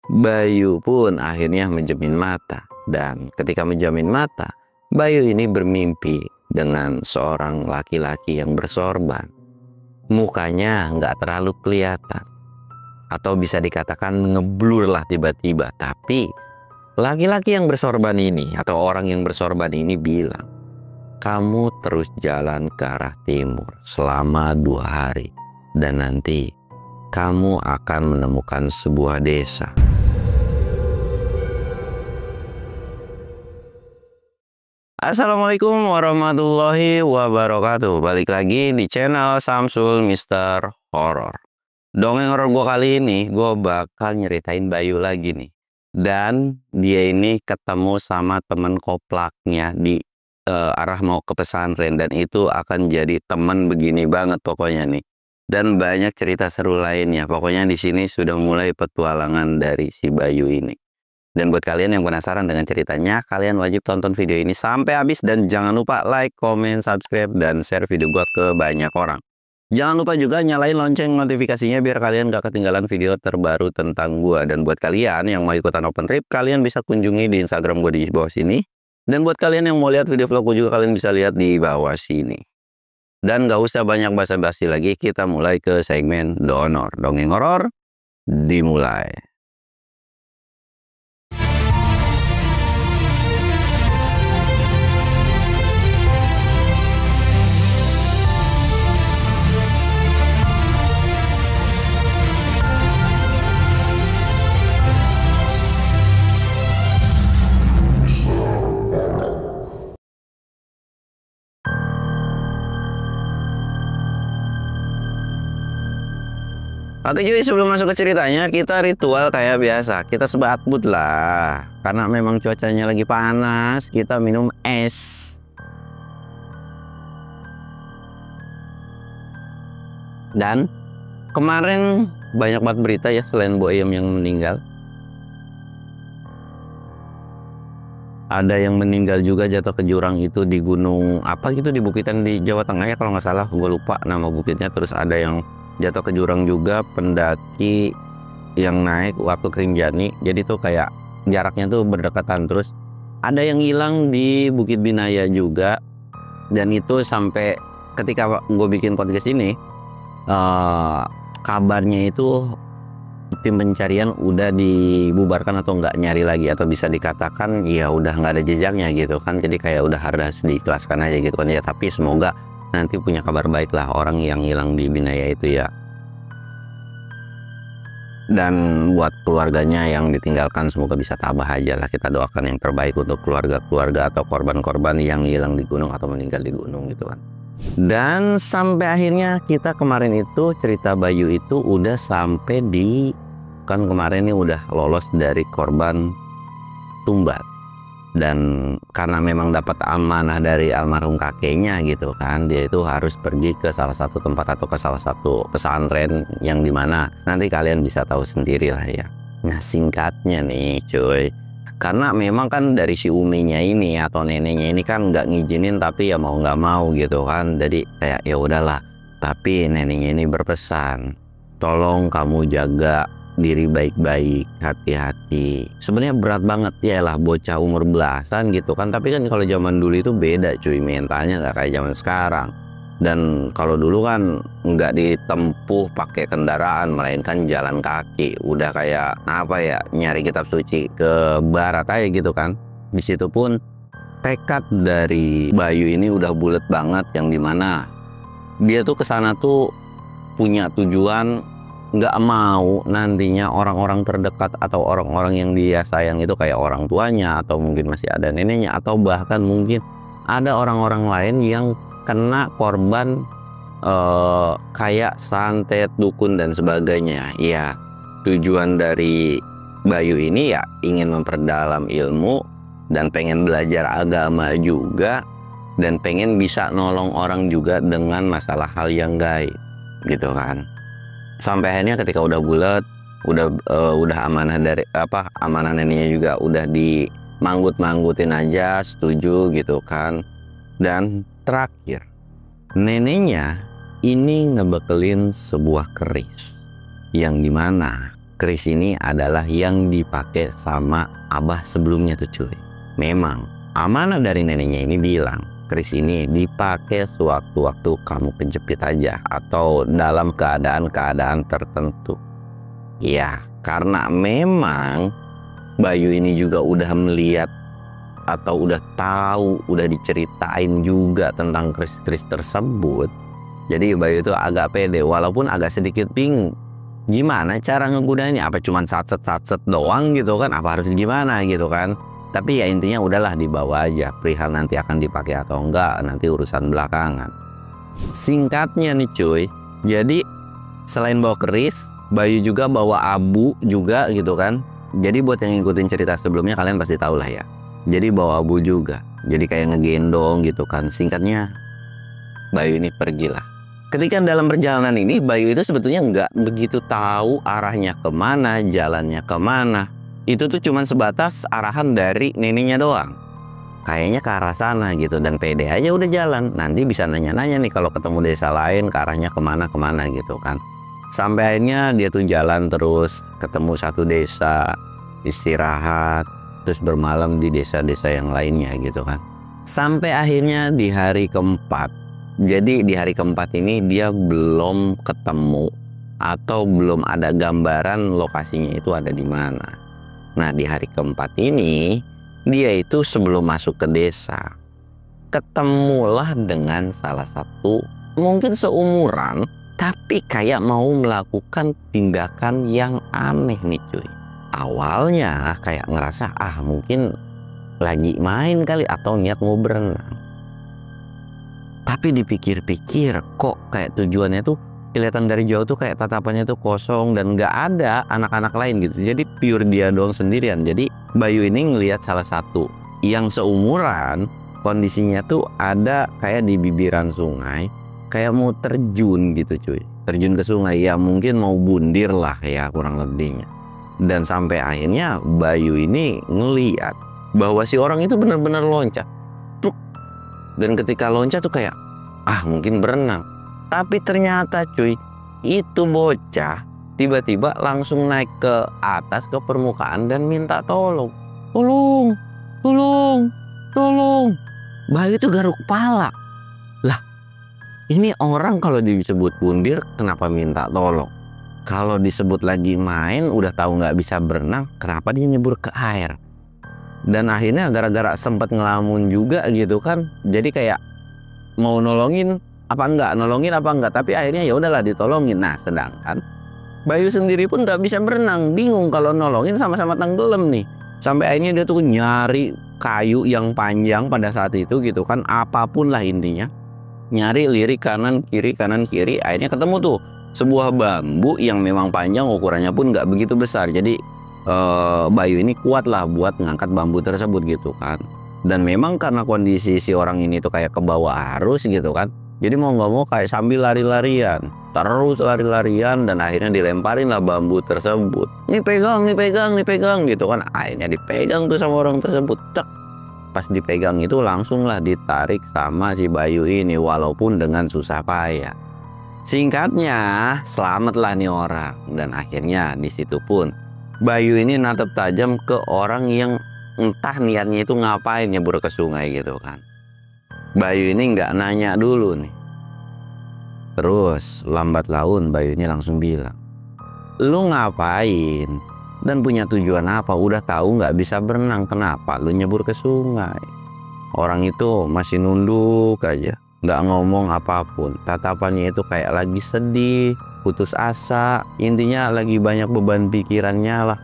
Bayu pun akhirnya menjamin mata. Dan ketika menjamin mata, Bayu ini bermimpi dengan seorang laki-laki yang bersorban. Mukanya nggak terlalu kelihatan, atau bisa dikatakan ngeblur lah tiba-tiba. Tapi laki-laki yang bersorban ini atau orang yang bersorban ini bilang, kamu terus jalan ke arah timur selama 2 hari. Dan nanti kamu akan menemukan sebuah desa. Assalamualaikum warahmatullahi wabarakatuh. Balik lagi di channel Samsul Mister Horror. Dongeng horor gue kali ini gue bakal nyeritain Bayu lagi nih. Dan dia ini ketemu sama temen koplaknya di arah mau ke pesantren. Dan itu akan jadi temen begini banget pokoknya nih. Dan banyak cerita seru lainnya. Pokoknya di sini sudah mulai petualangan dari si Bayu ini. Dan buat kalian yang penasaran dengan ceritanya, kalian wajib tonton video ini sampai habis. Dan jangan lupa like, comment, subscribe, dan share video gua ke banyak orang. Jangan lupa juga nyalain lonceng notifikasinya biar kalian gak ketinggalan video terbaru tentang gua. Dan buat kalian yang mau ikutan open trip, kalian bisa kunjungi di Instagram gua di bawah sini. Dan buat kalian yang mau lihat video vlog gua juga, kalian bisa lihat di bawah sini. Dan gak usah banyak basa-basi lagi, kita mulai ke segmen Donor. Dongeng horor dimulai. Oke cuy, sebelum masuk ke ceritanya, kita ritual kayak biasa. Kita sebat but lah. Karena memang cuacanya lagi panas, kita minum es. Dan kemarin banyak banget berita ya selain Bu Ayam yang meninggal. Ada yang meninggal juga jatuh ke jurang itu di gunung apa gitu, di bukitan di Jawa Tengah ya kalau nggak salah. Gue lupa nama bukitnya. Terus ada yang jatuh ke jurang juga, pendaki yang naik waktu Krinjani. Jadi tuh kayak jaraknya tuh berdekatan. Terus ada yang hilang di Bukit Binaya juga. Dan itu sampai ketika gue bikin podcast ini, kabarnya itu tim pencarian udah dibubarkan atau nggak nyari lagi, atau bisa dikatakan ya udah nggak ada jejaknya gitu kan. Jadi kayak udah harus diikhlaskan aja gitu kan ya. Tapi semoga nanti punya kabar baik lah orang yang hilang di Binaya itu ya. Dan buat keluarganya yang ditinggalkan, semoga bisa tabah aja lah. Kita doakan yang terbaik untuk keluarga-keluarga atau korban-korban yang hilang di gunung atau meninggal di gunung gitu kan. Dan sampai akhirnya kita kemarin itu cerita Bayu itu udah sampai di, kan kemarin ini udah lolos dari korban tumbat. Dan karena memang dapat amanah dari almarhum kakeknya gitu kan, dia itu harus pergi ke salah satu tempat atau ke salah satu pesantren yang dimana nanti kalian bisa tahu sendiri lah ya. Nah singkatnya nih cuy, karena memang kan dari si uminya ini atau neneknya ini kan nggak ngizinin, tapi ya mau nggak mau gitu kan. Jadi kayak ya udahlah. Tapi neneknya ini berpesan, tolong kamu jaga diri baik-baik, hati-hati. Sebenarnya berat banget ya lah, bocah umur belasan gitu kan. Tapi kan kalau zaman dulu itu beda cuy, mentalnya nggak kayak zaman sekarang. Dan kalau dulu kan nggak ditempuh pakai kendaraan, melainkan jalan kaki. Udah kayak apa ya, nyari kitab suci ke barat aja gitu kan. Di situ pun tekad dari Bayu ini udah bulat banget, yang dimana dia tuh kesana tuh punya tujuan, nggak mau nantinya orang-orang terdekat atau orang-orang yang dia sayang itu kayak orang tuanya, atau mungkin masih ada neneknya, atau bahkan mungkin ada orang-orang lain yang kena korban kayak santet, dukun dan sebagainya. Ya tujuan dari Bayu ini ya ingin memperdalam ilmu dan pengen belajar agama juga, dan pengen bisa nolong orang juga dengan masalah hal yang gaib gitu kan. Sampai akhirnya ketika udah bulat, udah amanah dari amanah neneknya juga udah dimanggut-manggutin aja, setuju gitu kan. Dan terakhir neneknya ini ngebekelin sebuah keris yang dimana keris ini adalah yang dipakai sama abah sebelumnya tuh cuy. Memang amanah dari neneknya ini bilang keris ini dipakai sewaktu-waktu kamu kejepit aja atau dalam keadaan-keadaan tertentu. Ya, karena memang Bayu ini juga udah melihat atau udah tahu, udah diceritain juga tentang keris-keris tersebut. Jadi Bayu itu agak pede walaupun agak sedikit bingung. Gimana cara ngegunainnya? Apa cuman satset-satset doang gitu kan? Apa harus gimana gitu kan? Tapi ya intinya udahlah dibawa aja. Perihal nanti akan dipakai atau enggak nanti urusan belakangan. Singkatnya nih cuy, jadi selain bawa keris, Bayu juga bawa abu juga gitu kan. Jadi buat yang ngikutin cerita sebelumnya kalian pasti tahu lah ya. Jadi bawa abu juga. Jadi kayak ngegendong gitu kan. Singkatnya Bayu ini pergilah. Ketika dalam perjalanan ini Bayu itu sebetulnya nggak begitu tahu arahnya kemana, jalannya kemana. Itu tuh cuman sebatas arahan dari neneknya doang. Kayaknya ke arah sana gitu dan pede aja udah jalan. Nanti bisa nanya-nanya nih kalau ketemu desa lain ke arahnya kemana gitu kan. Sampai akhirnya dia tuh jalan terus ketemu satu desa, istirahat, terus bermalam di desa-desa yang lainnya gitu kan. Sampai akhirnya di hari keempat. Jadi di hari keempat ini dia belum ketemu atau belum ada gambaran lokasinya itu ada di mana. Nah di hari keempat ini dia itu sebelum masuk ke desa ketemulah dengan salah satu mungkin seumuran tapi kayak mau melakukan tindakan yang aneh nih cuy. Awalnya kayak ngerasa mungkin lagi main kali atau niat mau berenang. Tapi dipikir-pikir kok kayak tujuannya tuh kelihatan dari jauh tuh kayak tatapannya tuh kosong dan nggak ada anak-anak lain gitu. Jadi pure dia doang sendirian. Jadi Bayu ini ngelihat salah satu yang seumuran, kondisinya tuh ada kayak di bibiran sungai, kayak mau terjun gitu cuy. Terjun ke sungai ya mungkin mau bundir lah ya kurang lebihnya. Dan sampai akhirnya Bayu ini ngelihat bahwa si orang itu benar-benar loncat. Dan ketika loncat tuh kayak mungkin berenang. Tapi ternyata cuy, itu bocah tiba-tiba langsung naik ke atas ke permukaan dan minta tolong. Tolong, tolong, tolong. Bayu itu garuk kepala. Lah, ini orang kalau disebut bundir kenapa minta tolong? Kalau disebut lagi main udah tahu nggak bisa berenang, kenapa dia nyebur ke air? Dan akhirnya gara-gara sempat ngelamun juga gitu kan, jadi kayak mau nolongin apa enggak, tapi akhirnya ya udahlah ditolongin. Nah sedangkan Bayu sendiri pun nggak bisa berenang, bingung kalau nolongin sama-sama tenggelam nih. Sampai akhirnya dia tuh nyari kayu yang panjang pada saat itu gitu kan, apapun lah intinya, nyari lirik kanan kiri, akhirnya ketemu tuh sebuah bambu yang memang panjang, ukurannya pun nggak begitu besar. Jadi Bayu ini kuat lah buat ngangkat bambu tersebut gitu kan. Dan memang karena kondisi si orang ini tuh kayak ke bawah arus gitu kan, jadi mau nggak mau kayak sambil lari-larian, terus lari-larian dan akhirnya dilemparin lah bambu tersebut. Nih pegang gitu kan. Akhirnya dipegang tuh sama orang tersebut. Cek. Pas dipegang itu langsung lah ditarik sama si Bayu ini walaupun dengan susah payah. Singkatnya selamatlah nih orang. Dan akhirnya di situ pun Bayu ini natap tajam ke orang yang entah niatnya itu ngapain nyebur ke sungai gitu kan. Bayu ini nggak nanya dulu nih. Terus lambat laun Bayu ini langsung bilang, lu ngapain dan punya tujuan apa? Udah tahu nggak bisa berenang, kenapa lu nyebur ke sungai? Orang itu masih nunduk aja, nggak ngomong apapun. Tatapannya itu kayak lagi sedih, putus asa, intinya lagi banyak beban pikirannya lah.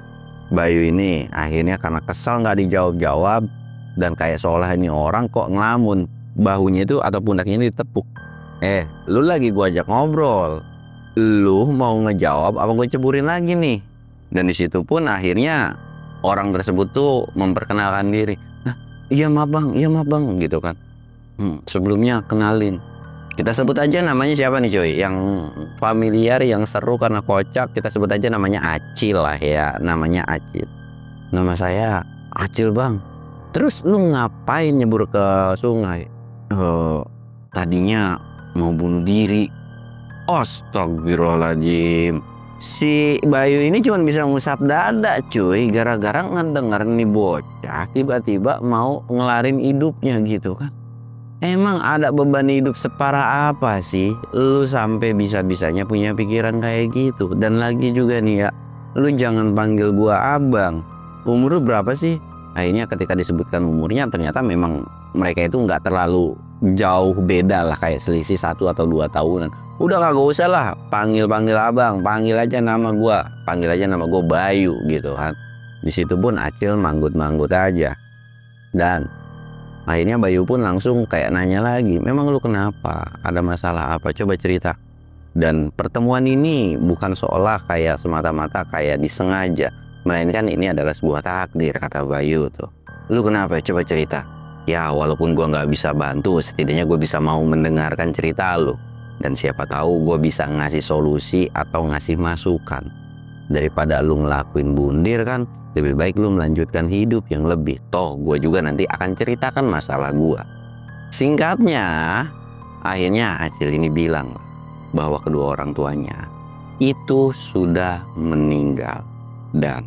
Bayu ini akhirnya karena kesal nggak dijawab-jawab dan kayak seolah ini orang kok ngelamun, bahunya itu atau pundaknya ini ditepuk. Lu lagi gua ajak ngobrol, lu mau ngejawab apa gue ceburin lagi nih? Dan di situ pun akhirnya orang tersebut tuh memperkenalkan diri. Nah, iya maaf bang gitu kan. Sebelumnya kenalin, kita sebut aja namanya siapa nih coy, yang familiar, yang seru karena kocak, kita sebut aja namanya Acil lah ya, namanya Acil. Nama saya Acil bang. Terus lu ngapain nyebur ke sungai? Tadinya mau bunuh diri. Astagfirullahaladzim. Si Bayu ini cuma bisa ngusap dada cuy, gara-gara ngedenger nih bocah tiba-tiba mau ngelarin hidupnya gitu kan. Emang ada beban hidup separah apa sih lu sampai bisa-bisanya punya pikiran kayak gitu? Dan lagi juga nih ya, lu jangan panggil gua abang. Umur lu berapa sih? Akhirnya ketika disebutkan umurnya ternyata memang mereka itu nggak terlalu jauh beda lah, kayak selisih 1 atau 2 tahunan. Udah kagak usah lah panggil abang, panggil aja nama gua Bayu gitu kan. Di situ pun Acil manggut-manggut aja. Dan akhirnya Bayu pun langsung kayak nanya lagi, memang lu kenapa? Ada masalah apa? Coba cerita. Dan pertemuan ini bukan seolah kayak semata-mata kayak disengaja, melainkan ini adalah sebuah takdir, kata Bayu tuh. Lu kenapa? Coba cerita. Ya walaupun gua nggak bisa bantu, setidaknya gue bisa mau mendengarkan cerita lu. Dan siapa tahu gue bisa ngasih solusi atau ngasih masukan. Daripada lu ngelakuin bundir kan, lebih baik lu melanjutkan hidup yang lebih. Toh gue juga nanti akan ceritakan masalah gue. Singkatnya, akhirnya Acil ini bilang bahwa kedua orang tuanya itu sudah meninggal. Dan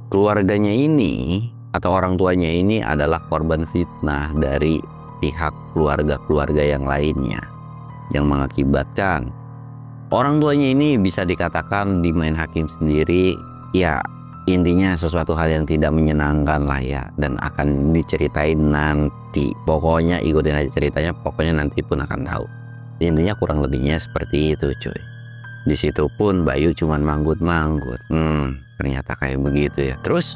keluarganya ini atau orang tuanya ini adalah korban fitnah dari pihak keluarga-keluarga yang lainnya, yang mengakibatkan orang tuanya ini bisa dikatakan dimain hakim sendiri. Ya intinya sesuatu hal yang tidak menyenangkan lah ya, dan akan diceritain nanti. Pokoknya ikutin aja ceritanya, pokoknya nanti pun akan tahu. Intinya kurang lebihnya seperti itu cuy. Di situ pun Bayu cuman manggut-manggut. Ternyata kayak begitu ya. Terus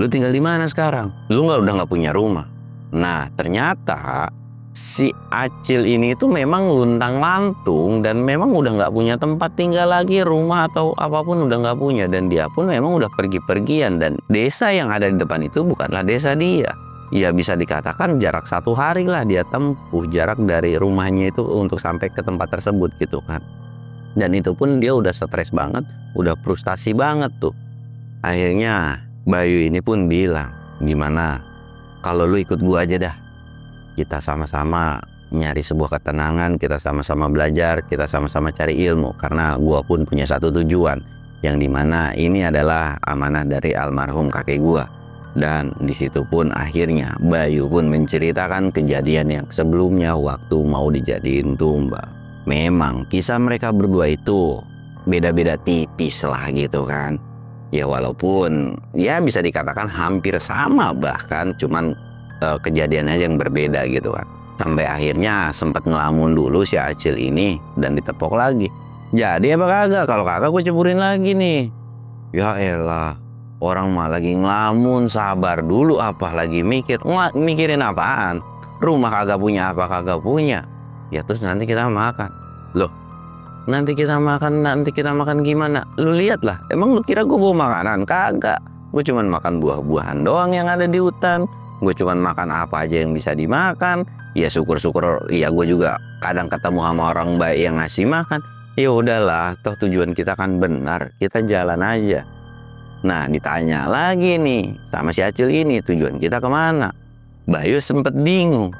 lu tinggal di mana sekarang? Lu udah nggak punya rumah. Nah ternyata si Acil ini tuh memang luntang-lantung dan memang udah nggak punya tempat tinggal lagi, rumah atau apapun udah nggak punya. Dan dia pun memang udah pergi-pergian, dan desa yang ada di depan itu bukanlah desa dia. Ya bisa dikatakan jarak 1 hari lah dia tempuh jarak dari rumahnya itu untuk sampai ke tempat tersebut gitu kan. Dan itu pun dia udah stres banget, udah frustasi banget tuh. Akhirnya Bayu ini pun bilang, gimana kalau lu ikut gua aja dah. Kita sama-sama nyari sebuah ketenangan, kita sama-sama belajar, kita sama-sama cari ilmu. Karena gua pun punya satu tujuan, yang dimana ini adalah amanah dari almarhum kakek gua. Dan di situ pun akhirnya Bayu pun menceritakan kejadian yang sebelumnya waktu mau dijadiin tumbal. Memang kisah mereka berdua itu beda-beda tipis lah gitu kan. Ya walaupun ya bisa dikatakan hampir sama, bahkan cuman kejadiannya yang berbeda gitu kan. Sampai akhirnya sempat ngelamun dulu si Acil ini dan ditepok lagi. Jadi apa kagak? Kalau kagak gue ceburin lagi nih. Ya elah, orang mah lagi ngelamun, sabar dulu, apa lagi mikirin apaan? Rumah kagak punya, apa kagak punya. Ya terus nanti kita makan. Loh, nanti kita makan gimana? Lu lihat lah, emang lu kira gue bawa makanan? Kagak. Gue cuman makan buah-buahan doang yang ada di hutan. Gue cuman makan apa aja yang bisa dimakan. Ya syukur-syukur ya gue juga kadang ketemu sama orang baik yang ngasih makan. Ya udahlah, toh tujuan kita kan benar, kita jalan aja. Nah ditanya lagi nih sama si Acil ini, tujuan kita kemana? Bayu sempet bingung.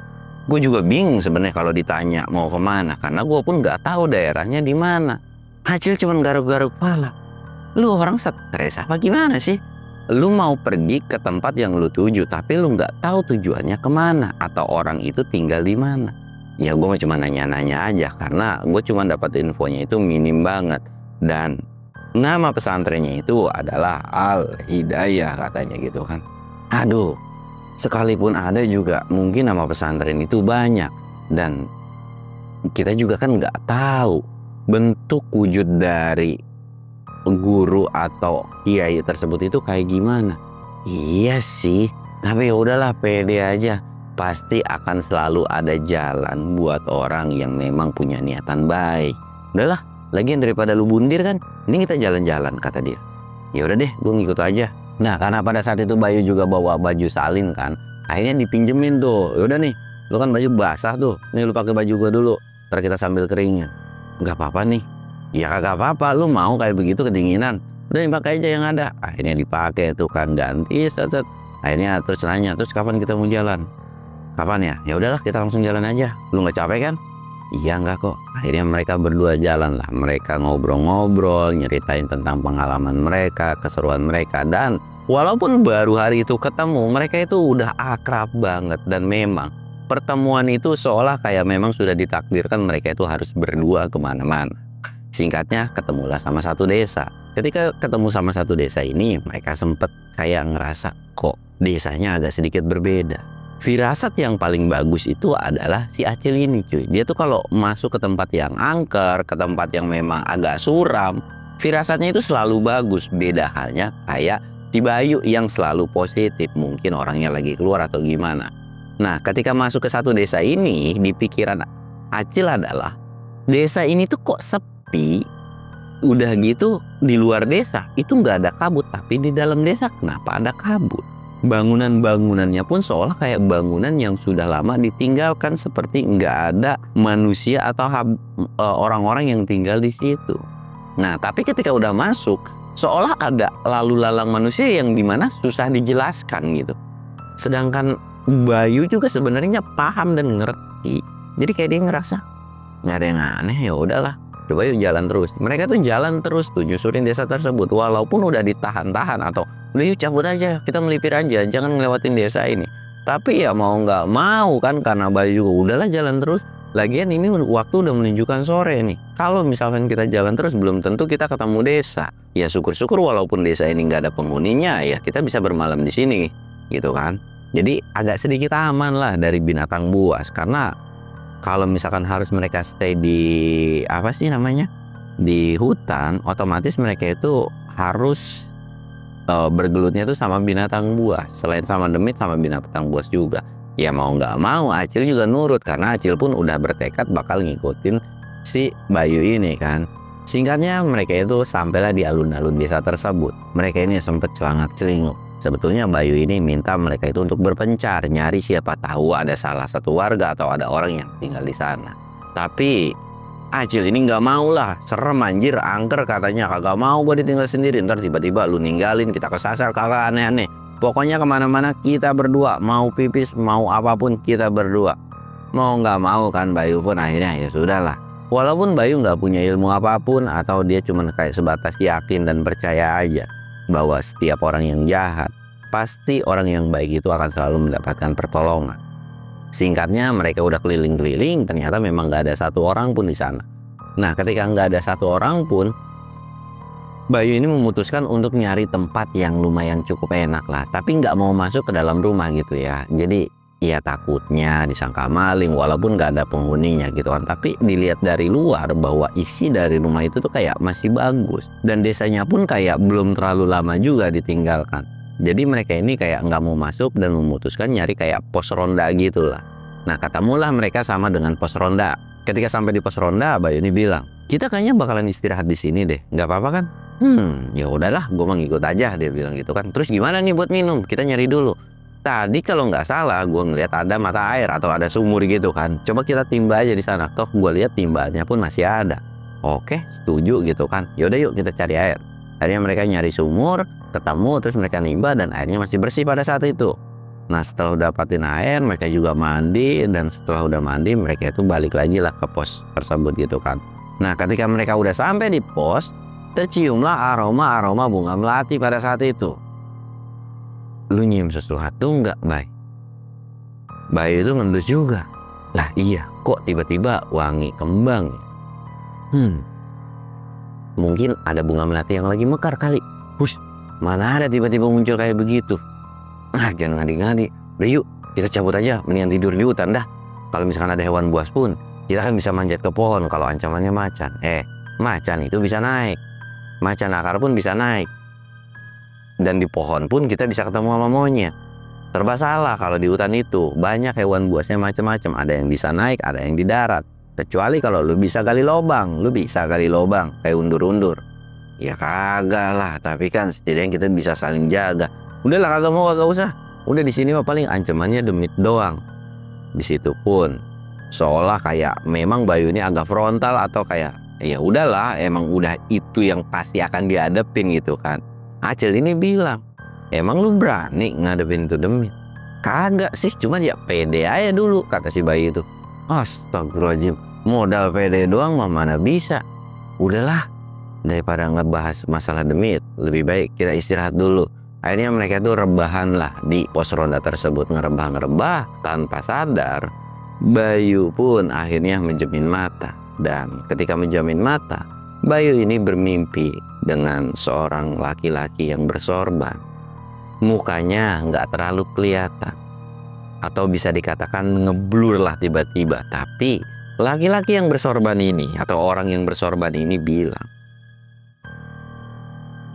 Gue juga bingung sebenarnya kalau ditanya mau kemana, karena gue pun nggak tahu daerahnya di mana. Acil cuman garuk-garuk kepala. Lu orang stres apa gimana sih? Lu mau pergi ke tempat yang lu tuju, tapi lu nggak tahu tujuannya kemana atau orang itu tinggal di mana. Ya gue cuma nanya-nanya aja, karena gue cuma dapat infonya itu minim banget. Dan nama pesantrennya itu adalah Al Hidayah katanya gitu kan. Aduh, sekalipun ada juga mungkin nama pesantren itu banyak, dan kita juga kan nggak tahu bentuk wujud dari guru atau kiai tersebut itu kayak gimana. Iya sih, tapi ya udahlah, pede aja. Pasti akan selalu ada jalan buat orang yang memang punya niatan baik. Udahlah, lagian daripada lu bundir kan, ini kita jalan-jalan, kata dia. Ya udah deh, gue ngikut aja. Nah karena pada saat itu Bayu juga bawa baju salin kan, akhirnya dipinjemin tuh. Yaudah nih, lu kan baju basah tuh, nih lu pakai baju gua dulu, ntar kita sambil keringin. Nggak apa-apa nih. Ya kagak apa-apa, lu mau kayak begitu kedinginan, udah dipakai aja yang ada. Akhirnya dipakai tuh kan, ganti set. Akhirnya terus nanya, terus kapan kita mau jalan? Kapan ya? Ya udahlah kita langsung jalan aja. Lu nggak capek kan? Iya nggak kok. Akhirnya mereka berdua jalan lah. Mereka ngobrol-ngobrol, nyeritain tentang pengalaman mereka, keseruan mereka. Dan walaupun baru hari itu ketemu, mereka itu udah akrab banget. Dan memang pertemuan itu seolah kayak memang sudah ditakdirkan mereka itu harus berdua kemana-mana. Singkatnya, ketemulah sama satu desa. Ketika ketemu sama satu desa ini, mereka sempet kayak ngerasa kok desanya agak sedikit berbeda. Firasat yang paling bagus itu adalah si Acil ini cuy. Dia tuh kalau masuk ke tempat yang angker, ke tempat yang memang agak suram, firasatnya itu selalu bagus. Beda halnya kayak si Bayu yang selalu positif. Mungkin orangnya lagi keluar atau gimana. Nah, ketika masuk ke satu desa ini, di pikiran Acil adalah desa ini tuh kok sepi. Udah gitu di luar desa itu nggak ada kabut, tapi di dalam desa kenapa ada kabut? Bangunan-bangunannya pun seolah kayak bangunan yang sudah lama ditinggalkan, seperti nggak ada manusia atau orang-orang yang tinggal di situ. Nah, tapi ketika udah masuk, seolah ada lalu lalang manusia yang dimana susah dijelaskan gitu. Sedangkan Bayu juga sebenarnya paham dan ngerti. Jadi kayak dia ngerasa nggak ada yang aneh, ya udahlah. Coba yuk jalan terus. Mereka tuh jalan terus tuh nyusurin desa tersebut walaupun udah ditahan-tahan atau udah yuk cabut aja, kita melipir aja, jangan ngelewatin desa ini. Tapi ya mau nggak mau kan, karena Bayu juga udahlah jalan terus. Lagian ini waktu udah menunjukkan sore nih. Kalau misalkan kita jalan terus belum tentu kita ketemu desa. Ya syukur-syukur walaupun desa ini nggak ada penghuninya, ya kita bisa bermalam di sini gitu kan. Jadi agak sedikit aman lah dari binatang buas, karena kalau misalkan harus mereka stay di apa sih namanya, di hutan, otomatis mereka itu harus bergelutnya tuh sama binatang buas. Selain sama demit, sama binatang buas juga. Ya mau nggak mau Acil juga nurut, karena Acil pun udah bertekad bakal ngikutin si Bayu ini kan. Singkatnya mereka itu sampailah di alun-alun desa tersebut. Mereka ini sempet celangak-celinguk. Sebetulnya Bayu ini minta mereka itu untuk berpencar, nyari siapa tahu ada salah satu warga atau ada orang yang tinggal di sana. Tapi Acil ini nggak mau lah, serem anjir, angker katanya, kagak mau gue ditinggal sendiri, ntar tiba-tiba lu ninggalin, kita kesasar, kagak, aneh-aneh. Pokoknya kemana-mana kita berdua, mau pipis, mau apapun kita berdua. Mau nggak mau kan Bayu pun akhirnya ya sudahlah. Walaupun Bayu nggak punya ilmu apapun atau dia cuma kayak sebatas yakin dan percaya aja bahwa setiap orang yang jahat, pasti orang yang baik itu akan selalu mendapatkan pertolongan. Singkatnya mereka udah keliling-keliling, ternyata memang nggak ada satu orang pun di sana. Nah, ketika nggak ada satu orang pun, Bayu ini memutuskan untuk nyari tempat yang lumayan cukup enak lah, tapi nggak mau masuk ke dalam rumah gitu ya. Jadi ya takutnya disangka maling walaupun nggak ada penghuninya gitu kan. Tapi dilihat dari luar bahwa isi dari rumah itu tuh kayak masih bagus, dan desanya pun kayak belum terlalu lama juga ditinggalkan. Jadi mereka ini kayak nggak mau masuk dan memutuskan nyari kayak pos ronda gitu lah. Nah, ketemulah mereka sama dengan pos ronda. Ketika sampai di pos ronda, Bayu ini bilang, kita kayaknya bakalan istirahat di sini deh, nggak apa-apa kan? Ya udahlah, gue mau ngikut aja, dia bilang gitu kan. Terus gimana nih buat minum? Kita nyari dulu. Tadi kalau nggak salah gue ngeliat ada mata air atau ada sumur gitu kan. Coba kita timba aja di sana. Toh gue lihat timbanya pun masih ada. Oke, setuju gitu kan. Yaudah yuk kita cari air. Akhirnya mereka nyari sumur, ketemu, terus mereka nimba dan airnya masih bersih pada saat itu. Nah, setelah dapatin air, mereka juga mandi, dan setelah udah mandi mereka itu balik lagi lah ke pos tersebut gitu kan. Nah, ketika mereka udah sampai di pos, terciumlah aroma bunga melati pada saat itu. Lu nyium sesuatu nggak, Bay? Bayu itu ngendus juga. Lah iya, kok tiba-tiba wangi kembang? Mungkin ada bunga melati yang lagi mekar kali. Hush, mana ada tiba-tiba muncul kayak begitu? Jangan ngadi-ngadi. Udah yuk, kita cabut aja, mendingan tidur di hutan dah. Kalau misalkan ada hewan buas pun, kita kan bisa manjat ke pohon kalau ancamannya macan. Macan itu bisa naik. Macan akar pun bisa naik. Dan di pohon pun kita bisa ketemu sama monyet. Serba salah kalau di hutan itu. Banyak hewan buasnya macam-macam. Ada yang bisa naik, ada yang di darat. Kecuali kalau lu bisa gali lobang. Lu bisa gali lobang kayak undur-undur. Ya kagak lah. Tapi kan setidaknya kita bisa saling jaga. Udahlah, kagak mau, kagak usah. Udah di sini mah paling ancamannya demit doang. Di situ pun seolah kayak memang Bayu ini agak frontal atau kayak ya udahlah, emang udah itu yang pasti akan dihadapin gitu kan. Acil ini bilang, emang lu berani ngadepin itu demit? Kagak sih, cuman ya pede aja dulu, kata si Bayu itu. Astagfirullahaladzim, Modal pede doang mah mana bisa. Udahlah, daripada ngebahas masalah demit, lebih baik kita istirahat dulu. Akhirnya mereka tuh rebahan lah di pos ronda tersebut, ngerebah-ngerebah. Tanpa sadar, Bayu pun akhirnya menjamin mata. Dan ketika menjamin mata, Bayu ini bermimpi dengan seorang laki-laki yang bersorban. Mukanya nggak terlalu kelihatan, atau bisa dikatakan ngeblur lah tiba-tiba. Tapi laki-laki yang bersorban ini atau orang yang bersorban ini bilang,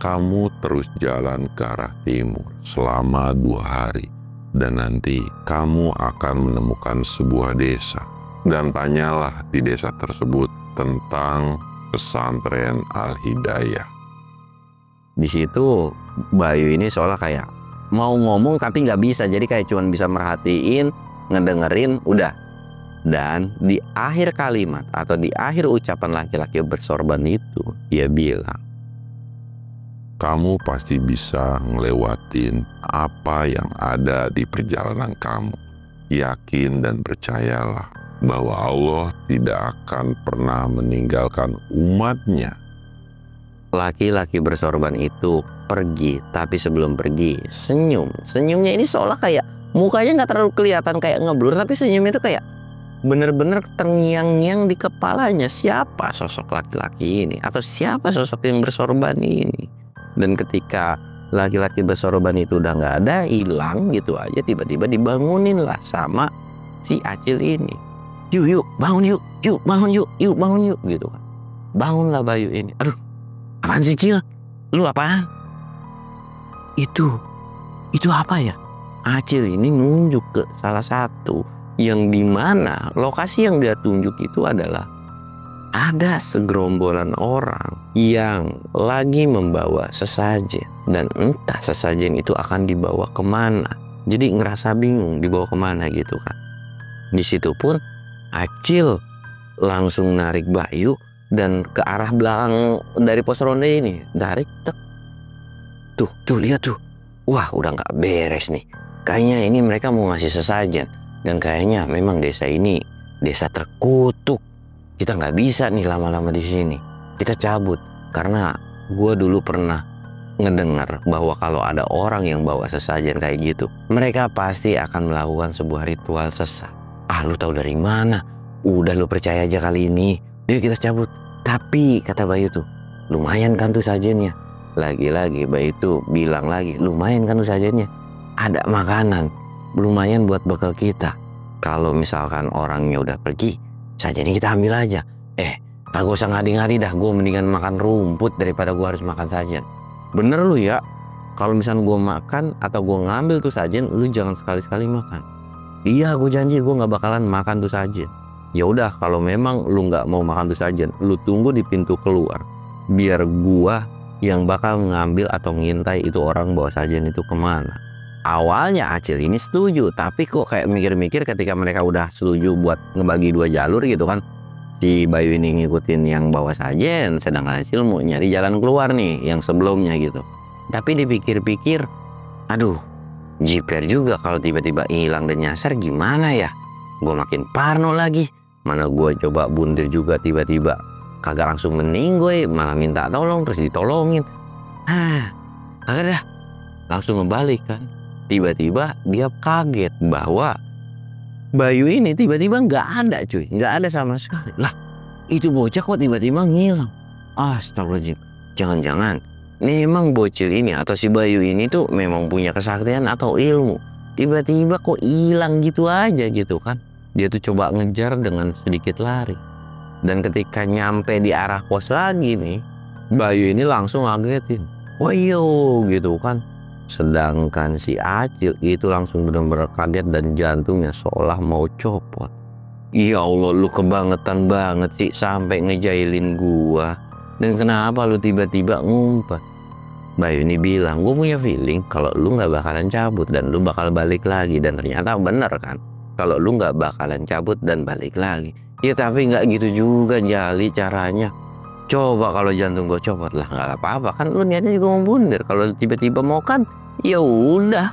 kamu terus jalan ke arah timur selama 2 hari. Dan nanti kamu akan menemukan sebuah desa. Dan tanyalah di desa tersebut tentang pesantren Al-Hidayah. Di situ Bayu ini seolah kayak mau ngomong tapi nggak bisa. Jadi kayak cuman bisa merhatiin, ngedengerin, udah. Dan di akhir kalimat atau di akhir ucapan laki-laki bersorban itu, dia bilang, kamu pasti bisa ngelewatin apa yang ada di perjalanan kamu. Yakin dan percayalah bahwa Allah tidak akan pernah meninggalkan umatnya. Laki-laki bersorban itu pergi, tapi sebelum pergi senyum. Senyumnya ini seolah kayak mukanya nggak terlalu kelihatan kayak ngeblur, tapi senyumnya itu kayak bener-bener terngiang-ngiang di kepalanya. Siapa sosok laki-laki ini? Atau siapa sosok yang bersorban ini? Dan ketika laki-laki bersorban itu udah nggak ada, hilang gitu aja, tiba-tiba dibangunin lah sama si Acil ini. Yuk bangun yuk, yuk bangun yuk, yuk bangun yuk gitu kan. Bangunlah Bayu ini. Aduh, apaan sih Cil? Lu apaan? Itu apa ya? Acil ini nunjuk ke salah satu yang dimana lokasi yang dia tunjuk itu adalah ada segerombolan orang yang lagi membawa sesajen, dan entah sesajen itu akan dibawa kemana. Jadi ngerasa bingung dibawa kemana gitu kan. Di situ pun Acil langsung narik Bayu dan ke arah belakang dari pos ronda ini. Tarik, tek. Tuh lihat tuh. Wah, udah nggak beres nih. Kayaknya ini mereka mau ngasih sesajen. Dan kayaknya memang desa ini desa terkutuk. Kita nggak bisa nih lama-lama di sini. Kita cabut, karena gue dulu pernah ngedengar bahwa kalau ada orang yang bawa sesajen kayak gitu, mereka pasti akan melakukan sebuah ritual sesat. Ah, lu tahu dari mana? Udah, lu percaya aja kali ini. Yuk kita cabut. Tapi kata Bayu tuh, lumayan kan tuh sajennya. Lagi-lagi Bayu tuh bilang lagi, lumayan kan tuh sajennya. Ada makanan, lumayan buat bekal kita. Kalau misalkan orangnya udah pergi, sajennya kita ambil aja. Kagak usah ngadi-ngadi dah, gue mendingan makan rumput daripada gue harus makan sajen. Bener lu ya, kalau misalnya gue makan atau gue ngambil tuh sajen, lu jangan sekali-sekali makan. Iya, gue janji gue nggak bakalan makan tuh sajen. Ya udah, kalau memang lu nggak mau makan tuh sajen, lu tunggu di pintu keluar, biar gua yang bakal ngambil atau ngintai itu orang bawa sajen itu kemana. Awalnya Acil ini setuju, tapi kok kayak mikir-mikir ketika mereka udah setuju buat ngebagi 2 jalur gitu kan. Si Bayu ini ngikutin yang bawa sajen, sedangkan Acil mau nyari jalan keluar nih yang sebelumnya gitu. Tapi dipikir-pikir, aduh, jiper juga kalau tiba-tiba hilang dan nyasar gimana ya? Gue makin parno lagi. Mana gue coba bundir juga tiba-tiba kagak langsung mending, gue malah minta tolong terus ditolongin. Kagak dah, langsung ngebalik kan. Tiba-tiba dia kaget bahwa Bayu ini tiba-tiba nggak ada cuy, nggak ada sama sekali. Lah, itu bocah kok tiba-tiba ngilang. Astagfirullahaladzim, jangan-jangan memang bocil ini atau si Bayu ini tuh memang punya kesaktian atau ilmu. Tiba-tiba kok hilang gitu aja gitu kan. Dia tuh coba ngejar dengan sedikit lari. Dan ketika nyampe di arah pos lagi nih, Bayu ini langsung ngagetin. Wayo gitu kan. Sedangkan si Acil itu langsung benar-benar kaget dan jantungnya seolah mau copot. Ya Allah, lu kebangetan banget sih sampai ngejailin gua. Dan kenapa lu tiba-tiba ngumpet? Bayu ini bilang, gue punya feeling kalau lu nggak bakalan cabut dan lu bakal balik lagi. Dan ternyata bener kan, kalau lu nggak bakalan cabut dan balik lagi. Ya tapi nggak gitu juga Jali caranya. Coba kalau jantung gue copot, lah nggak apa-apa kan, lu niatnya juga mau bundir. Kalau tiba-tiba mau kan, ya udah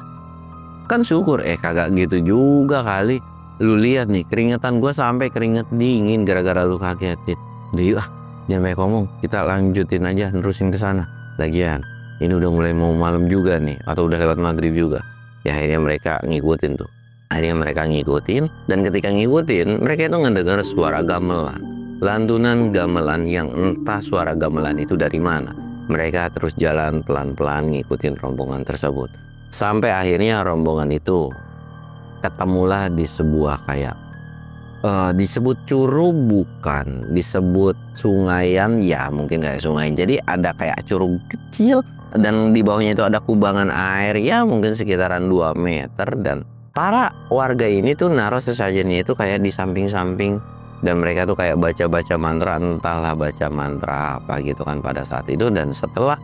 kan syukur. Kagak gitu juga kali. Lu lihat nih, keringetan gue sampai keringet dingin gara-gara lu kagetin. Udah yuk jangan banyak ngomong, kita lanjutin aja nerusin ke sana. Lagian ini udah mulai mau malam juga nih, atau udah lewat maghrib juga. Ya akhirnya mereka ngikutin tuh. Akhirnya mereka ngikutin, dan ketika ngikutin mereka itu ngedengar suara gamelan. Lantunan gamelan yang entah suara gamelan itu dari mana. Mereka terus jalan pelan-pelan ngikutin rombongan tersebut. Sampai akhirnya rombongan itu ketemulah di sebuah kayak disebut curug bukan, disebut sungayan ya, mungkin kayak sungai. Jadi ada kayak curug kecil dan di bawahnya itu ada kubangan air ya mungkin sekitaran 2 meter, dan para warga ini tuh naruh sesajennya itu kayak di samping-samping, dan mereka tuh kayak baca-baca mantra, entahlah baca mantra apa gitu kan pada saat itu. Dan setelah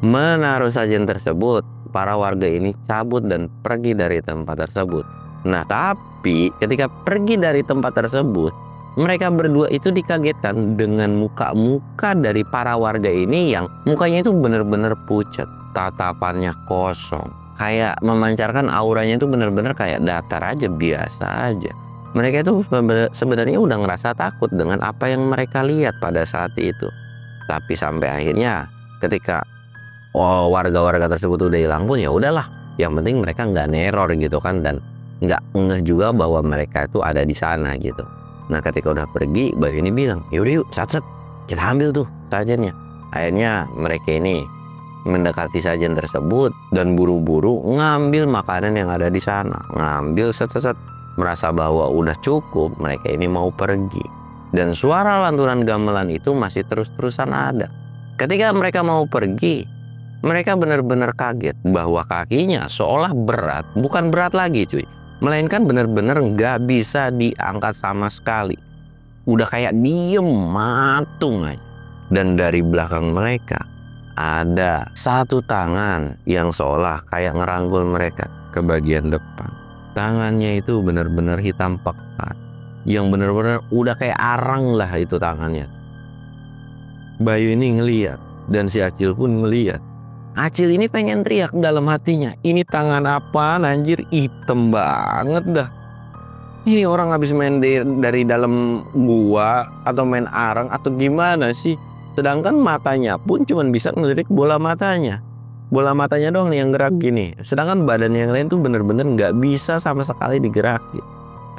menaruh sajen tersebut, para warga ini cabut dan pergi dari tempat tersebut. Nah tapi ketika pergi dari tempat tersebut, mereka berdua itu dikagetkan dengan muka-muka dari para warga ini yang mukanya itu bener-bener pucat, tatapannya kosong, kayak memancarkan auranya itu bener-bener kayak datar aja, biasa aja. Mereka itu sebenarnya udah ngerasa takut dengan apa yang mereka lihat pada saat itu. Tapi sampai akhirnya ketika warga-warga tersebut udah hilang pun ya udahlah, yang penting mereka nggak neror gitu kan, dan nggak ngeh juga bahwa mereka itu ada di sana gitu. Nah ketika udah pergi, Bayu ini bilang, yaudah yuk sat kita ambil tuh sajennya. Akhirnya mereka ini mendekati sajen tersebut dan buru-buru ngambil makanan yang ada di sana, ngambil set, merasa bahwa udah cukup, mereka ini mau pergi. Dan suara lantunan gamelan itu masih terus-terusan ada. Ketika mereka mau pergi, mereka benar-benar kaget bahwa kakinya seolah berat, bukan berat lagi cuy, melainkan benar-benar nggak bisa diangkat sama sekali. Udah kayak diem matung aja. Dan dari belakang mereka ada satu tangan yang seolah kayak ngerangkul mereka ke bagian depan. Tangannya itu benar-benar hitam pekat, yang benar-benar udah kayak arang lah itu tangannya. Bayu ini ngeliat, dan si Acil pun ngeliat. Acil ini pengen teriak dalam hatinya, ini tangan apaan anjir, hitam banget dah. Ini orang habis main dari dalam gua atau main arang atau gimana sih? Sedangkan matanya pun cuma bisa ngelirik bola matanya. Bola matanya doang nih yang gerak gini. Sedangkan badan yang lain tuh bener-bener nggak bisa sama sekali digerakin.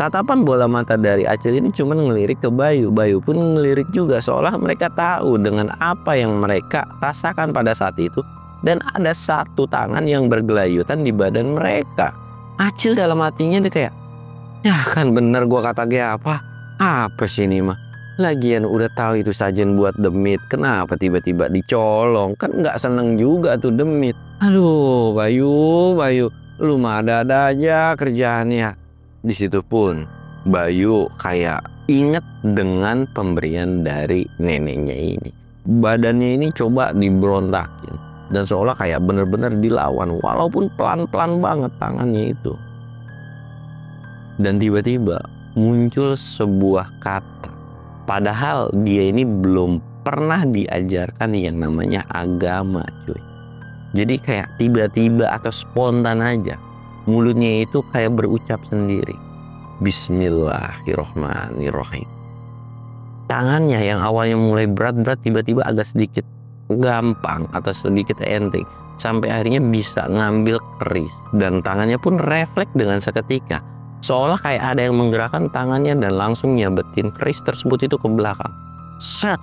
Tatapan bola mata dari Acil ini cuma ngelirik ke Bayu. Bayu pun ngelirik juga, seolah mereka tahu dengan apa yang mereka rasakan pada saat itu. Dan ada satu tangan yang bergelayutan di badan mereka. Acil dalam hatinya dia kayak, ya kan bener gua kata dia apa? Apa sih ini mah? Lagian udah tahu itu sajen buat demit, kenapa tiba-tiba dicolong? Kan nggak seneng juga tuh demit. Aduh, Bayu, lu mah ada-ada aja kerjaannya. Di situ pun Bayu kayak inget dengan pemberian dari neneknya ini. Badannya ini coba diberontakin dan seolah kayak bener-bener dilawan, walaupun pelan-pelan banget tangannya itu. Dan tiba-tiba muncul sebuah kata. Padahal dia ini belum pernah diajarkan yang namanya agama cuy. Jadi kayak tiba-tiba atau spontan aja mulutnya itu kayak berucap sendiri, Bismillahirrohmanirrohim. Tangannya yang awalnya mulai berat-berat tiba-tiba agak sedikit gampang atau sedikit enteng, sampai akhirnya bisa ngambil keris. Dan tangannya pun refleks dengan seketika, seolah kayak ada yang menggerakkan tangannya dan langsung nyabetin keris tersebut itu ke belakang. Set.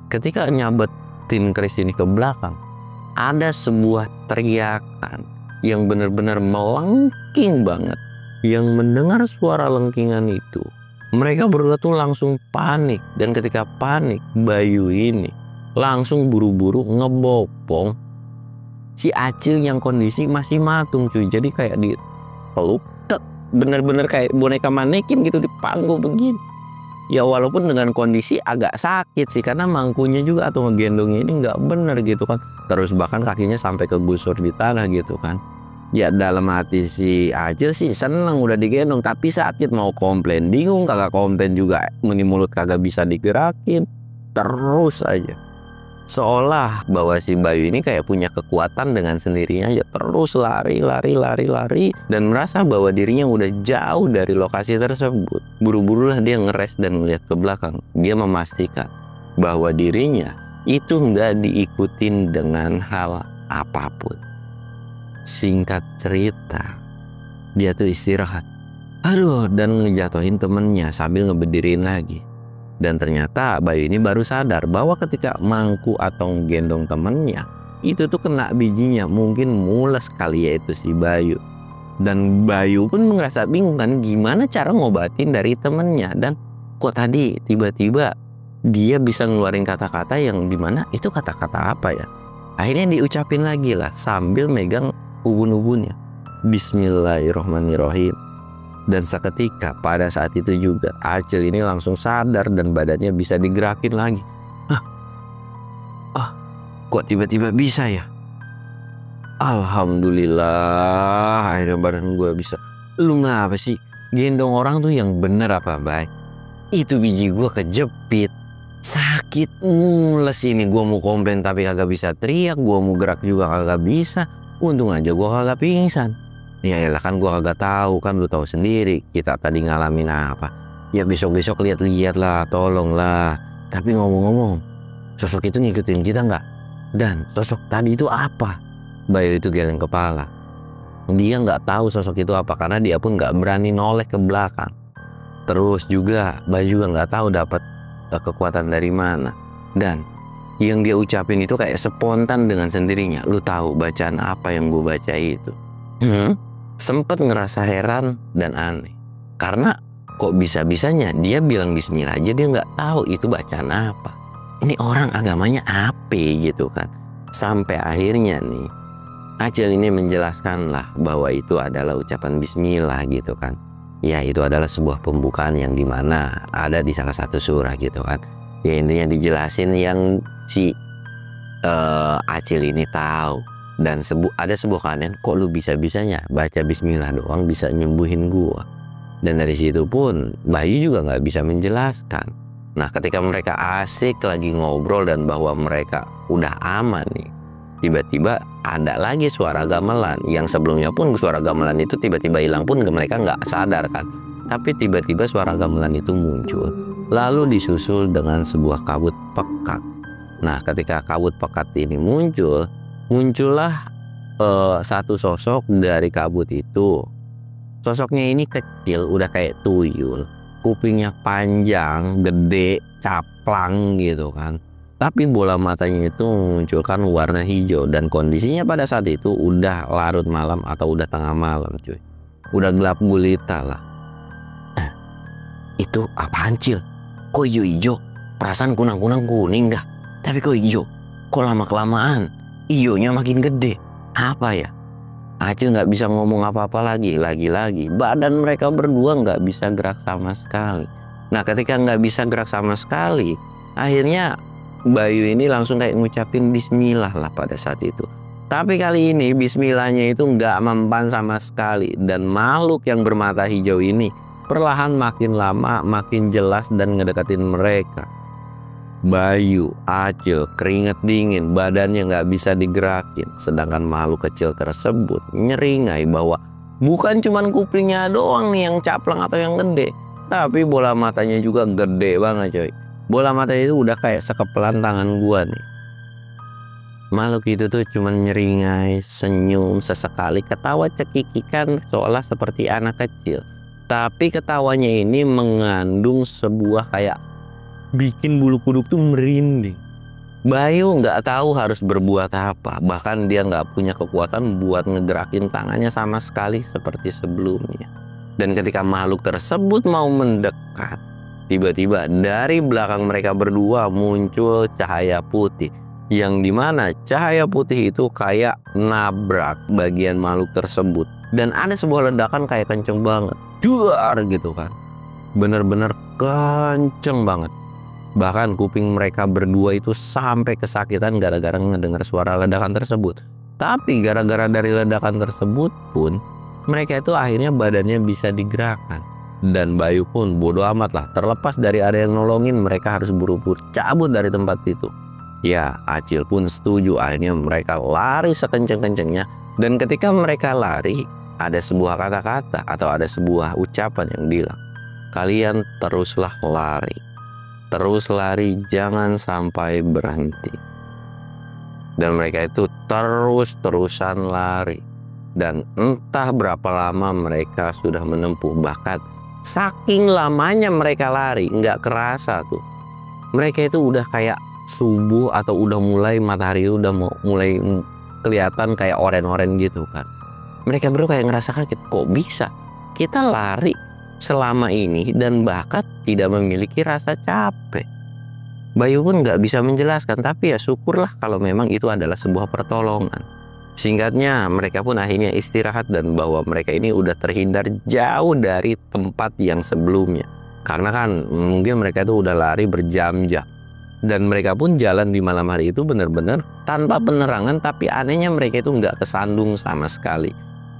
Ketika nyabetin keris ini ke belakang, ada sebuah teriakan yang benar-benar melengking banget. Yang mendengar suara lengkingan itu, mereka berdua tuh langsung panik. Dan ketika panik, Bayu ini langsung buru-buru ngebopong si Acil yang kondisi masih matung cuy. Jadi kayak dipeluk, bener-bener kayak boneka manekin gitu di panggung begini. Ya walaupun dengan kondisi agak sakit sih, karena mangkunya juga atau ngegendongnya ini nggak bener gitu kan. Terus bahkan kakinya sampai kegusur di tanah gitu kan. Ya dalam hati si Acil sih seneng udah digendong, tapi sakit, mau komplain bingung, kagak komplain juga, meni mulut kagak bisa digerakin, terus aja. Seolah bahwa si Bayu ini kayak punya kekuatan dengan sendirinya aja, terus lari dan merasa bahwa dirinya udah jauh dari lokasi tersebut. Buru-burulah dia ngeres dan melihat ke belakang. Dia memastikan bahwa dirinya itu nggak diikutin dengan hal apapun. Singkat cerita, dia tuh istirahat. Dan ngejatuhin temennya sambil ngebedirin lagi. Dan ternyata Bayu ini baru sadar bahwa ketika mangku atau gendong temennya, itu tuh kena bijinya. Mungkin mules kali ya itu si Bayu. Dan Bayu pun ngerasa bingung kan gimana cara ngobatin dari temennya. Dan kok tadi tiba-tiba dia bisa ngeluarin kata-kata yang dimana itu kata-kata apa ya. Akhirnya diucapin lagi lah sambil megang ubun-ubunnya. Bismillahirrohmanirrohim. Dan seketika pada saat itu juga Acil ini langsung sadar dan badannya bisa digerakin lagi. Kok tiba-tiba bisa ya? Alhamdulillah akhirnya badan gue bisa. Lu ngapa sih gendong orang tuh yang bener apa baik? Itu biji gue kejepit, sakit mules ini. Gue mau komplain tapi kagak bisa teriak, gue mau gerak juga kagak bisa. Untung aja gue kagak pingsan. Ya elah kan gue kagak tahu, kan lu tahu sendiri kita tadi ngalamin apa. Ya besok-besok lihat-lihat lah, tolong lah. Tapi ngomong-ngomong, sosok itu ngikutin kita nggak? Dan sosok tadi itu apa? Bayu itu geleng kepala. Dia nggak tahu sosok itu apa karena dia pun nggak berani noleh ke belakang. Terus juga Bayu juga nggak tahu dapat kekuatan dari mana. Dan yang dia ucapin itu kayak spontan dengan sendirinya. Lu tahu bacaan apa yang gue baca itu? Sempet ngerasa heran dan aneh karena kok bisa-bisanya dia bilang bismillah aja dia nggak tahu itu bacaan apa. Ini orang agamanya apa gitu kan. Sampai akhirnya nih Acil ini menjelaskan lah bahwa itu adalah ucapan bismillah gitu kan. Ya itu adalah sebuah pembukaan yang dimana ada di salah satu surah gitu kan. Ya intinya dijelasin yang si Acil ini tahu. Dan ada sebuah keanehan, kok lu bisa-bisanya baca bismillah doang bisa nyembuhin gua. Dan dari situ pun Bayu juga nggak bisa menjelaskan. Nah ketika mereka asik lagi ngobrol dan bahwa mereka udah aman nih, tiba-tiba ada lagi suara gamelan. Yang sebelumnya pun suara gamelan itu tiba-tiba hilang pun mereka nggak sadar kan. Tapi tiba-tiba suara gamelan itu muncul, lalu disusul dengan sebuah kabut pekat. Nah ketika kabut pekat ini muncullah satu sosok dari kabut itu. Sosoknya ini kecil, udah kayak tuyul, kupingnya panjang, gede, caplang gitu kan. Tapi bola matanya itu memunculkan warna hijau dan kondisinya pada saat itu udah larut malam atau udah tengah malam cuy. Udah gelap gulita lah. Itu apaan Cil? Kok hijau-hijau? Perasaan kunang-kunang kuning dah. Tapi kok hijau? Kok lama-kelamaan hijaunya makin gede? Apa ya? Acil nggak bisa ngomong apa-apa lagi. Lagi-lagi badan mereka berdua nggak bisa gerak sama sekali. Nah ketika nggak bisa gerak sama sekali, akhirnya Bayu ini langsung kayak ngucapin bismillah lah pada saat itu. Tapi kali ini bismillahnya itu nggak mempan sama sekali. Dan makhluk yang bermata hijau ini perlahan makin lama makin jelas dan ngedekatin mereka. Bayu, Acil, keringet dingin, badannya nggak bisa digerakin. Sedangkan makhluk kecil tersebut nyeringai bahwa bukan cuman kupingnya doang nih yang caplang atau yang gede, tapi bola matanya juga gede banget coy. Bola matanya itu udah kayak sekepelan tangan gua nih. Makhluk itu tuh cuman nyeringai, senyum, sesekali ketawa cekikikan seolah seperti anak kecil. Tapi ketawanya ini mengandung sebuah kayak bikin bulu kuduk tuh merinding. Bayu nggak tahu harus berbuat apa. Bahkan dia nggak punya kekuatan buat ngegerakin tangannya sama sekali seperti sebelumnya. Dan ketika makhluk tersebut mau mendekat, tiba-tiba dari belakang mereka berdua muncul cahaya putih. Yang dimana cahaya putih itu kayak nabrak bagian makhluk tersebut. Dan ada sebuah ledakan kayak kenceng banget. Duar gitu kan. Bener-bener kenceng banget. Bahkan kuping mereka berdua itu sampai kesakitan gara-gara ngedengar suara ledakan tersebut. Tapi gara-gara dari ledakan tersebut pun mereka itu akhirnya badannya bisa digerakkan. Dan Bayu pun bodo amat lah, terlepas dari ada yang nolongin mereka harus buru-buru cabut dari tempat itu. Ya, Acil pun setuju. Akhirnya mereka lari sekencang-kencangnya. Dan ketika mereka lari, ada sebuah kata-kata atau ada sebuah ucapan yang bilang, kalian teruslah lari. Terus lari, jangan sampai berhenti. Dan mereka itu terus-terusan lari. Dan entah berapa lama mereka sudah menempuh. Bahkan saking lamanya mereka lari, nggak kerasa tuh. Mereka itu udah kayak subuh atau udah mulai matahari udah mulai kelihatan kayak oren-oren gitu kan. Mereka berdua kayak ngerasa kaget, kok bisa kita lari selama ini dan bahkan tidak memiliki rasa capek. Bayu pun nggak bisa menjelaskan, tapi ya syukurlah kalau memang itu adalah sebuah pertolongan. Singkatnya, mereka pun akhirnya istirahat dan bahwa mereka ini udah terhindar jauh dari tempat yang sebelumnya. Karena kan mungkin mereka itu udah lari berjam-jam. Dan mereka pun jalan di malam hari itu benar-benar tanpa penerangan, tapi anehnya mereka itu nggak kesandung sama sekali.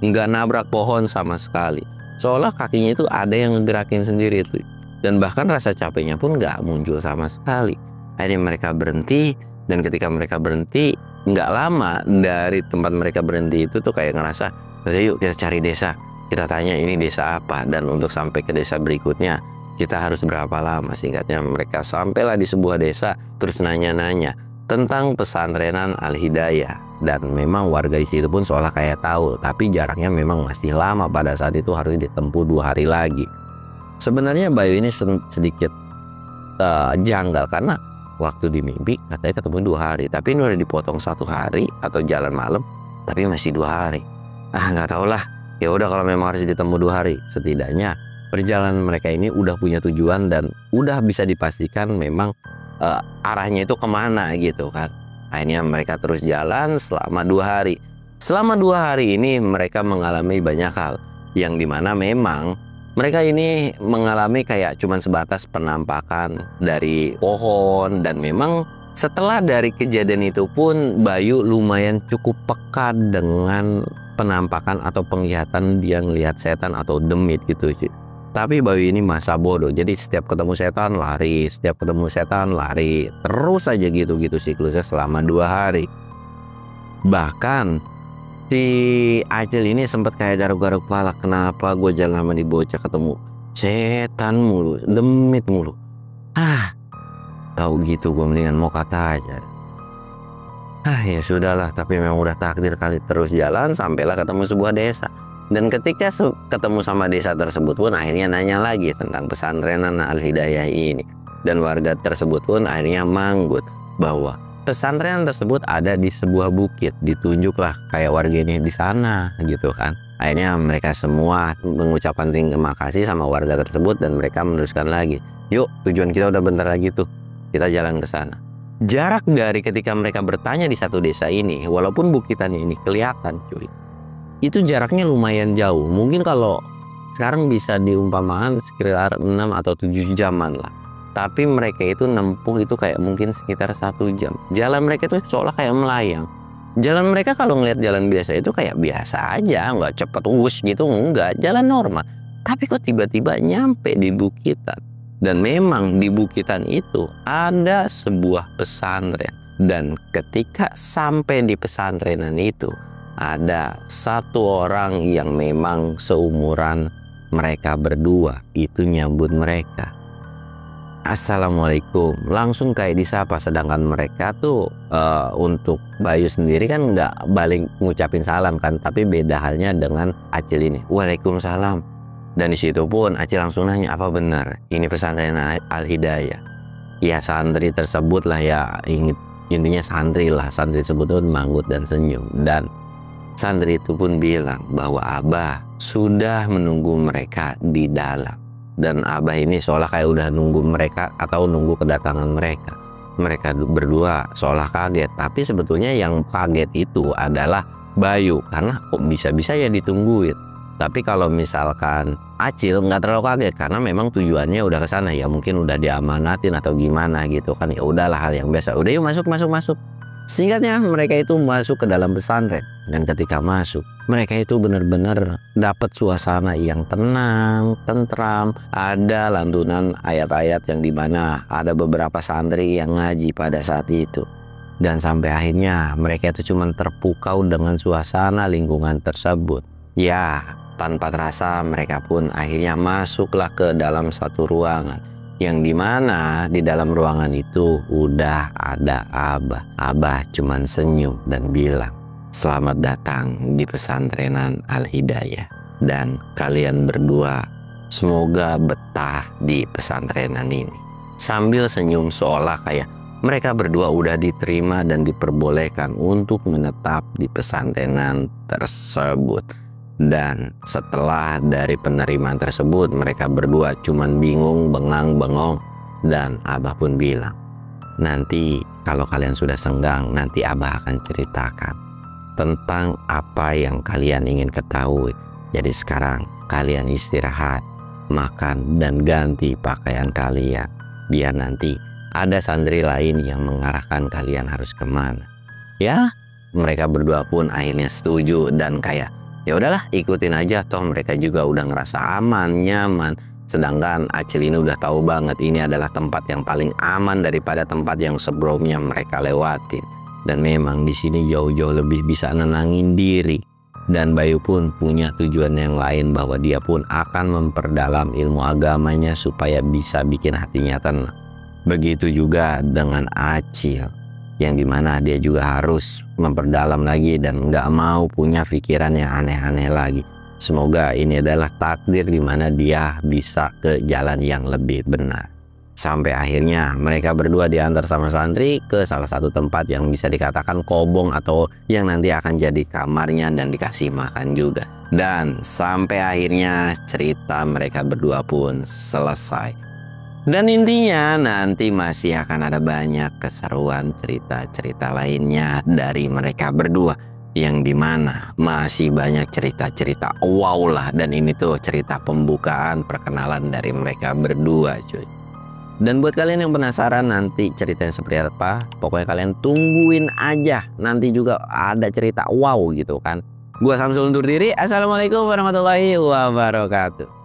Nggak nabrak pohon sama sekali. Seolah kakinya itu ada yang ngegerakin sendiri itu. Dan bahkan rasa capeknya pun nggak muncul sama sekali. Akhirnya mereka berhenti, dan ketika mereka berhenti, nggak lama dari tempat mereka berhenti itu tuh kayak ngerasa, udah yuk kita cari desa. Kita tanya ini desa apa, dan untuk sampai ke desa berikutnya, kita harus berapa lama. Singkatnya mereka sampailah di sebuah desa, terus nanya-nanya tentang pesantrenan Al-Hidayah. Dan memang warga di situ pun seolah kayak tahu, tapi jaraknya memang masih lama. Pada saat itu harus ditempuh 2 hari lagi. Sebenarnya Bayu ini sedikit janggal karena waktu di mimpi katanya ketemu 2 hari, tapi ini udah dipotong 1 hari atau jalan malam, tapi masih 2 hari. Nggak tahu lah. Ya udah kalau memang harus ditempuh 2 hari, setidaknya perjalanan mereka ini udah punya tujuan dan udah bisa dipastikan memang arahnya itu kemana gitu kan. Akhirnya mereka terus jalan selama 2 hari. Selama 2 hari ini mereka mengalami banyak hal yang dimana memang mereka ini mengalami kayak cuman sebatas penampakan dari pohon. Dan memang setelah dari kejadian itu pun Bayu lumayan cukup peka dengan penampakan atau penglihatan dia ngelihat setan atau demit gitu. Tapi Bayu ini masa bodoh, jadi setiap ketemu setan lari, setiap ketemu setan lari, terus aja gitu-gitu siklusnya selama 2 hari. Bahkan si Acil ini sempat kayak garuk-garuk kepala, kenapa gue jangan sama bocah ketemu setan mulu, demit mulu. Tahu gitu gue mendingan mau kata aja. Ya sudahlah, tapi memang udah takdir kali. Terus jalan sampailah ketemu sebuah desa. Dan ketika ketemu sama desa tersebut pun akhirnya nanya lagi tentang pesantrenan Al-Hidayah ini. Dan warga tersebut pun akhirnya manggut bahwa pesantren tersebut ada di sebuah bukit. Ditunjuklah kayak warga ini di sana gitu kan. Akhirnya mereka semua mengucapkan terima kasih sama warga tersebut dan mereka meneruskan lagi. Yuk, tujuan kita udah bentar lagi tuh. Kita jalan ke sana. Jarak dari ketika mereka bertanya di satu desa ini, walaupun bukitannya ini kelihatan cuy, itu jaraknya lumayan jauh. Mungkin kalau sekarang bisa diumpamakan sekitar 6 atau 7 jaman lah. Tapi mereka itu nempuh itu kayak mungkin sekitar 1 jam. Jalan mereka itu seolah kayak melayang. Jalan mereka kalau ngeliat jalan biasa itu kayak biasa aja, nggak cepet wush gitu, enggak, jalan normal. Tapi kok tiba-tiba nyampe di bukitan. Dan memang di bukitan itu ada sebuah pesantren. Dan ketika sampai di pesantrenan itu, ada 1 orang yang memang seumuran mereka berdua itu nyambut mereka. Assalamualaikum, langsung kayak disapa. Sedangkan mereka tuh untuk Bayu sendiri kan nggak balik ngucapin salam kan, tapi beda halnya dengan Acil ini. Waalaikumsalam. Dan di situ pun Acil langsung nanya, apa benar ini pesantren Al-Hidayah? Ya santri tersebut lah ya, intinya santri lah. Santri tersebut pun manggut dan senyum. Dan santri itu pun bilang bahwa Abah sudah menunggu mereka di dalam. Dan Abah ini seolah kayak udah nunggu mereka atau nunggu kedatangan mereka. Mereka berdua seolah kaget. Tapi sebetulnya yang kaget itu adalah Bayu. Karena kok bisa-bisa ya ditungguin. Tapi kalau misalkan Acil nggak terlalu kaget karena memang tujuannya udah ke sana, ya mungkin udah diamanatin atau gimana gitu kan. Ya udahlah, hal yang biasa. Udah yuk masuk. Singkatnya mereka itu masuk ke dalam pesantren. Dan ketika masuk, mereka itu benar-benar dapat suasana yang tenang, tentram. Ada lantunan ayat-ayat yang dimana ada beberapa santri yang ngaji pada saat itu. Dan sampai akhirnya mereka itu cuma terpukau dengan suasana lingkungan tersebut. Ya, tanpa terasa mereka pun akhirnya masuklah ke dalam satu ruangan. Yang dimana di dalam ruangan itu udah ada Abah. Abah cuman senyum dan bilang, "Selamat datang di pesantrenan Al-Hidayah. Dan kalian berdua semoga betah di pesantrenan ini." Sambil senyum seolah kayak mereka berdua udah diterima dan diperbolehkan untuk menetap di pesantrenan tersebut. Dan setelah dari penerimaan tersebut, mereka berdua cuman bingung, bengang-bengong. Dan Abah pun bilang, "Nanti kalau kalian sudah senggang, nanti Abah akan ceritakan tentang apa yang kalian ingin ketahui. Jadi sekarang kalian istirahat, makan, dan ganti pakaian kalian. Biar nanti ada santri lain yang mengarahkan kalian harus kemana." Ya, mereka berdua pun akhirnya setuju dan kayak, ya udahlah, ikutin aja, toh mereka juga udah ngerasa aman, nyaman. Sedangkan Acil ini udah tahu banget ini adalah tempat yang paling aman daripada tempat yang sebelumnya mereka lewatin. Dan memang di sini jauh-jauh lebih bisa nenangin diri. Dan Bayu pun punya tujuan yang lain bahwa dia pun akan memperdalam ilmu agamanya supaya bisa bikin hatinya tenang. Begitu juga dengan Acil, yang dimana dia juga harus memperdalam lagi dan nggak mau punya pikiran yang aneh-aneh lagi. Semoga ini adalah takdir dimana dia bisa ke jalan yang lebih benar. Sampai akhirnya mereka berdua diantar sama santri ke salah satu tempat yang bisa dikatakan kobong atau yang nanti akan jadi kamarnya dan dikasih makan juga. Dan sampai akhirnya cerita mereka berdua pun selesai. Dan intinya nanti masih akan ada banyak keseruan cerita-cerita lainnya dari mereka berdua. Yang dimana masih banyak cerita-cerita wow lah. Dan ini tuh cerita pembukaan perkenalan dari mereka berdua, cuy. Dan buat kalian yang penasaran nanti ceritanya seperti apa, pokoknya kalian tungguin aja. Nanti juga ada cerita wow gitu kan. Gua Samsul undur diri. Assalamualaikum warahmatullahi wabarakatuh.